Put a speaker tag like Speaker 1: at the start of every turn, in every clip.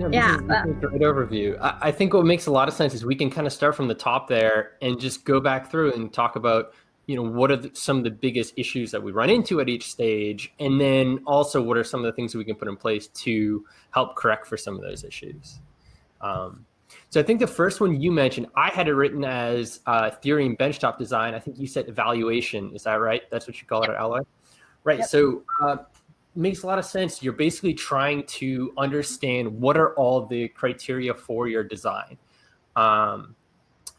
Speaker 1: This is a great overview. I think what makes a lot of sense is we can kind of start from the top there and just go back through and talk about, what are some of the biggest issues that we run into at each stage, and then also what are some of the things that we can put in place to help correct for some of those issues. So I think the first one you mentioned, I had it written as theory and benchtop design. I think you said evaluation. Is that right? That's what you call it at Alloy? Right. Yep. So makes a lot of sense. You're basically trying to understand what are all the criteria for your design,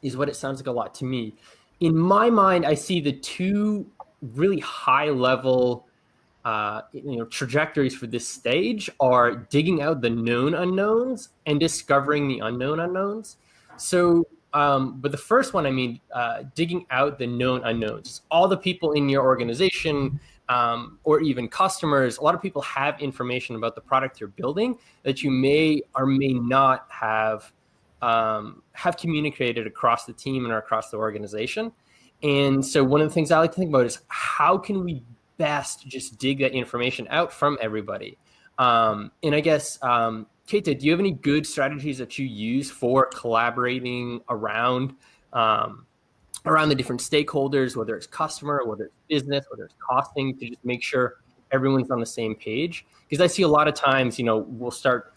Speaker 1: is what it sounds like a lot to me. In my mind, I see the two really high level trajectories for this stage are digging out the known unknowns and discovering the unknown unknowns. So, but the first one, digging out the known unknowns. All the people in your organization, or even customers, a lot of people have information about the product you're building that you may or may not have communicated across the team and across the organization. And so one of the things I like to think about is how can we best just dig that information out from everybody. And I guess, Kaethe, do you have any good strategies that you use for collaborating around the different stakeholders, whether it's customer, whether it's business, whether it's costing, to just make sure everyone's on the same page? Because I see a lot of times, teams will start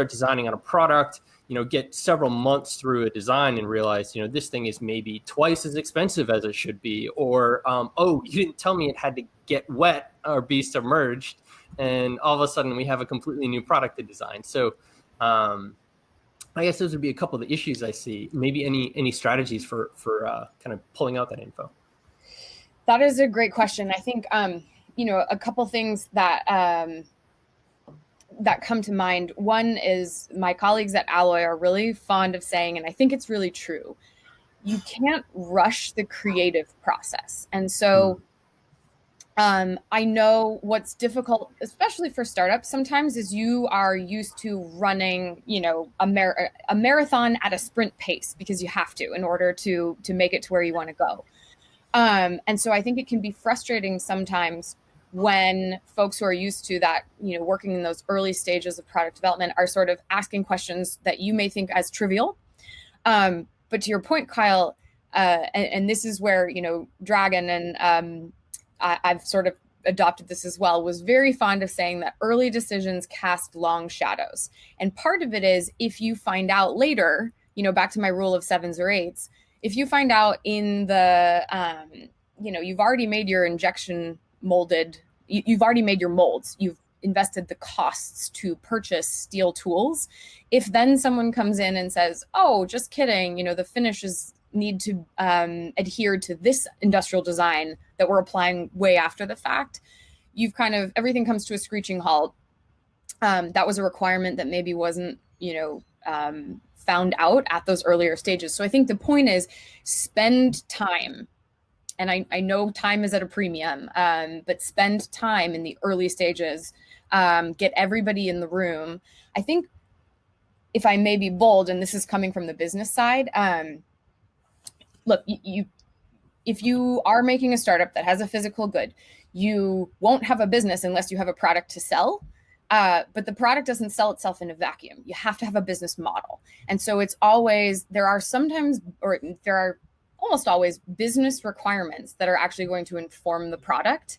Speaker 1: designing on a product, get several months through a design and realize, this thing is maybe twice as expensive as it should be, or, oh, you didn't tell me it had to get wet or be submerged, and all of a sudden we have a completely new product to design. So I guess those would be a couple of the issues I see. Maybe any strategies for kind of pulling out that info.
Speaker 2: That is a great question. I think, a couple things that come to mind. One is my colleagues at Alloy are really fond of saying, and I think it's really true, you can't rush the creative process. And so I know what's difficult, especially for startups sometimes, is you are used to running, a marathon at a sprint pace because you have to in order to make it to where you want to go. And so I think it can be frustrating sometimes when folks who are used to that, working in those early stages of product development are sort of asking questions that you may think as trivial. But to your point, Kyle, and this is where, Dragon, and I've sort of adopted this as well, was very fond of saying that early decisions cast long shadows. And part of it is if you find out later, back to my rule of 7s or 8s, if you find out in the, you've already made your injection molded, you've already made your molds, you've invested the costs to purchase steel tools. If then someone comes in and says, oh, just kidding, the finishes need to adhere to this industrial design that we're applying way after the fact, you've kind of, everything comes to a screeching halt. That was a requirement that maybe wasn't, found out at those earlier stages. So I think the point is spend time. And I know time is at a premium, but spend time in the early stages, get everybody in the room. I think, if I may be bold, and this is coming from the business side, look, if you are making a startup that has a physical good, you won't have a business unless you have a product to sell. But the product doesn't sell itself in a vacuum. You have to have a business model. And so it's always, there are almost always business requirements that are actually going to inform the product.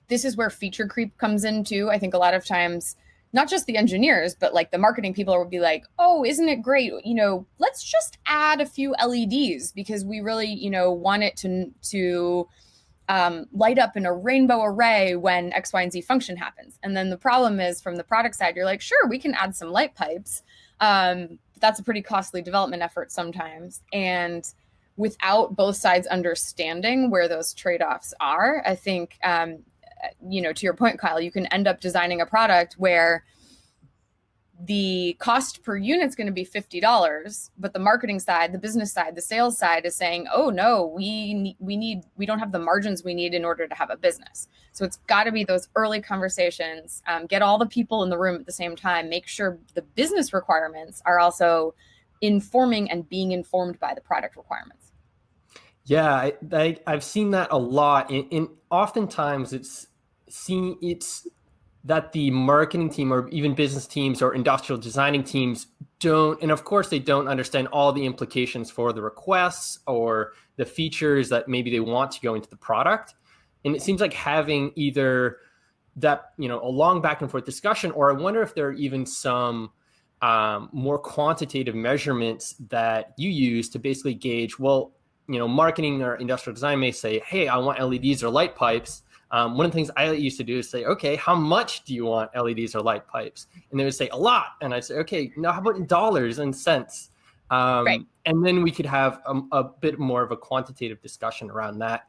Speaker 2: This is where feature creep comes in too. I think a lot of times, not just the engineers, but like the marketing people would be like, oh, isn't it great? Let's just add a few LEDs because we really, want it to light up in a rainbow array when X, Y, and Z function happens. And then the problem is from the product side, you're like, sure, we can add some light pipes. But that's a pretty costly development effort sometimes. And without both sides understanding where those trade-offs are, I think, to your point, Kyle, you can end up designing a product where the cost per unit is going to be $50, but the marketing side, the business side, the sales side is saying, oh no, we don't have the margins we need in order to have a business. So it's got to be those early conversations, get all the people in the room at the same time, make sure the business requirements are also informing and being informed by the product requirements.
Speaker 1: Yeah, I've seen that a lot. And oftentimes it's that the marketing team or even business teams or industrial designing teams don't, and of course they don't understand all the implications for the requests or the features that maybe they want to go into the product. And it seems like having either that, a long back and forth discussion, or I wonder if there are even some more quantitative measurements that you use to basically gauge, well, marketing or industrial design may say, hey, I want LEDs or light pipes. One of the things I used to do is say, okay, how much do you want LEDs or light pipes? And they would say a lot. And I'd say, okay, now how about in dollars and cents?
Speaker 2: Right.
Speaker 1: And then we could have a bit more of a quantitative discussion around that.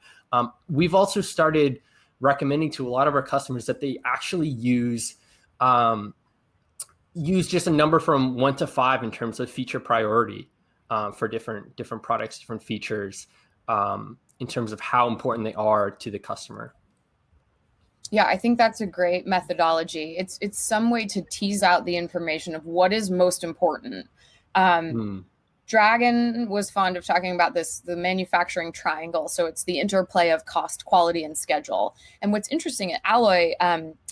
Speaker 1: We've also started recommending to a lot of our customers that they actually use just a number from 1 to 5 in terms of feature priority for different products, different features, in terms of how important they are to the customer.
Speaker 2: Yeah, I think that's a great methodology. It's some way to tease out the information of what is most important. Dragon was fond of talking about the manufacturing triangle. So it's the interplay of cost, quality, and schedule. And what's interesting at Alloy,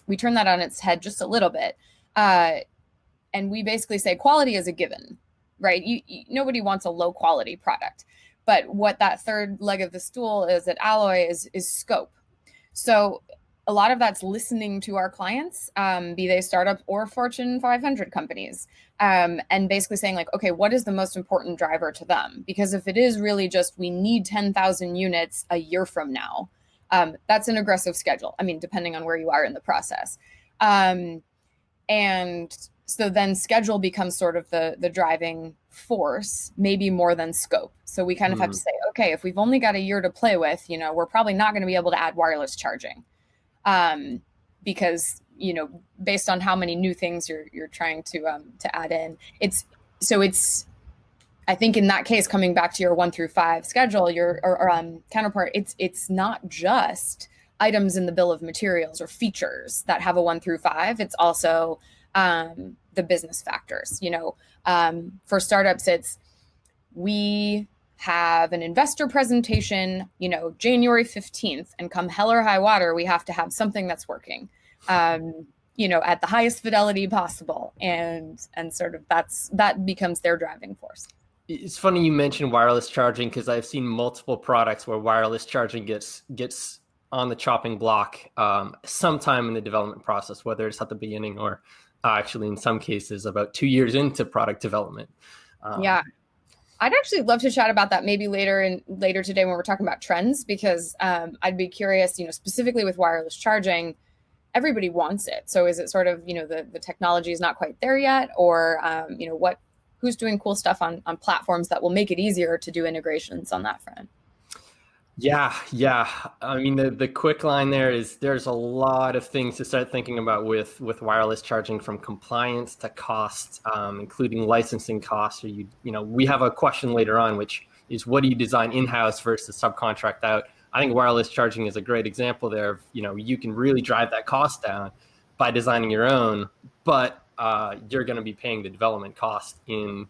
Speaker 2: we turn that on its head just a little bit. And we basically say quality is a given, right? Nobody wants a low quality product. But what that third leg of the stool is at Alloy is scope. So a lot of that's listening to our clients, be they startup or Fortune 500 companies, and basically saying like, okay, what is the most important driver to them? Because if it is really just, we need 10,000 units a year from now, that's an aggressive schedule. I mean, depending on where you are in the process. And so then schedule becomes sort of the driving force, maybe more than scope. So we kind of have to say, okay, if we've only got a year to play with, we're probably not going to be able to add wireless charging. Because, based on how many new things you're trying to add in, I think in that case, coming back to your 1 through 5 schedule, your counterpart, it's not just items in the bill of materials or features that have a 1 through 5. It's also the business factors. For startups, we have an investor presentation, January 15th, and come hell or high water, we have to have something that's working, at the highest fidelity possible. And sort of that becomes their driving force.
Speaker 1: It's funny you mentioned wireless charging, because I've seen multiple products where wireless charging gets on the chopping block sometime in the development process, whether it's at the beginning or actually in some cases about 2 years into product development.
Speaker 2: Yeah. I'd actually love to chat about that maybe later today when we're talking about trends, because I'd be curious, specifically with wireless charging, everybody wants it. So is it sort of, the technology is not quite there yet, or, who's doing cool stuff on platforms that will make it easier to do integrations on that front?
Speaker 1: Yeah. I mean, the quick line there is there's a lot of things to start thinking about with wireless charging, from compliance to costs, including licensing costs. Or we have a question later on, which is, what do you design in-house versus subcontract out? I think wireless charging is a great example there of, you can really drive that cost down by designing your own, but you're going to be paying the development cost in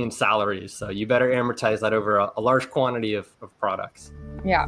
Speaker 1: salaries. So you better amortize that over a large quantity of products.
Speaker 2: Yeah.